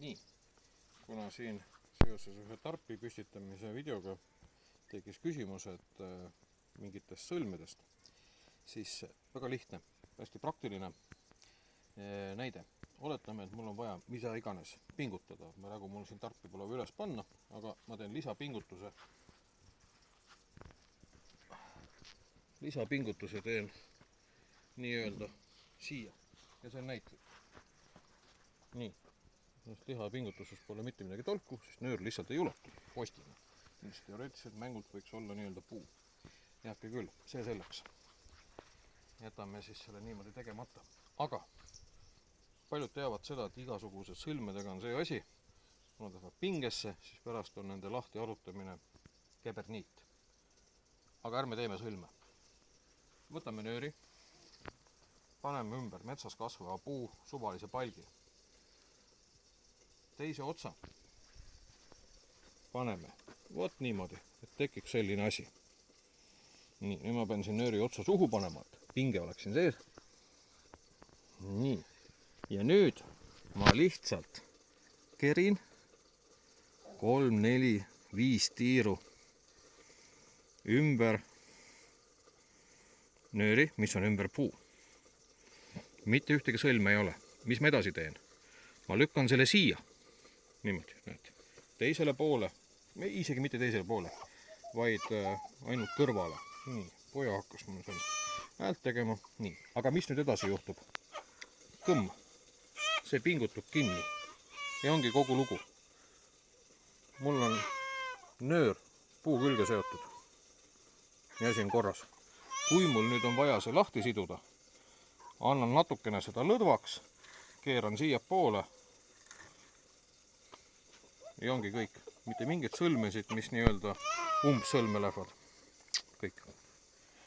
Nii, kuna siin seoses ühe tarpi püstitamise videoga tekkis küsimus, et mingitest sõlmedest, siis väga lihtne, hästi praktiline näide. Oletame, et mul on vaja mida iganes pingutada. Praegu mul siin tarpi pole üles panna, aga ma teen lisapingutuse teen nii-öelda siia ja see on näitlik. Nii, lihapingutuses pole mitte midagi tolku, sest nöör lihtsalt ei ulatu postina. Teoreetiliselt mängult võiks olla nii-öelda puu. Heake küll, see selleks. Jätame siis selle niimoodi tegemata. Aga paljud teavad seda, et igasugused sõlmedega on see asi, kuna ta saab pingesse, siis pärast on nende lahti arutamine keberniit. Aga ärme teeme sõlme. Võtame nööri, paneme ümber metsas kasvava puu suvalise palgi. Teise otsa paneme vot niimoodi, et tekiks selline asi. Nii, nüüd ma pean siin nööri otsa suhu panema, et pinge oleks siin sees. Nii, ja nüüd ma lihtsalt kerin 3, 4, 5 tiiru ümber nööri, mis on ümber puu. Mitte ühtegi sõlme ei ole. Mis ma edasi teen? Ma lükkan selle siia. Niimoodi, näed. Teisele poole, isegi mitte teisele poole, vaid ainult kõrvale. Nii, poja hakkas mul seal häält tegema. Nii, aga mis nüüd edasi juhtub? Kõmm. See pingutub kinni. Ja ongi kogu lugu. Mul on nöör puu külge seotud. Ja asi on korras. Kui mul nüüd on vaja see lahti siduda, annan natukene seda lõdvaks, keeran siia poole ja ongi kõik. Mitte mingit sõlmesid, mis nii-öelda umbsõlme lähevad. Kõik.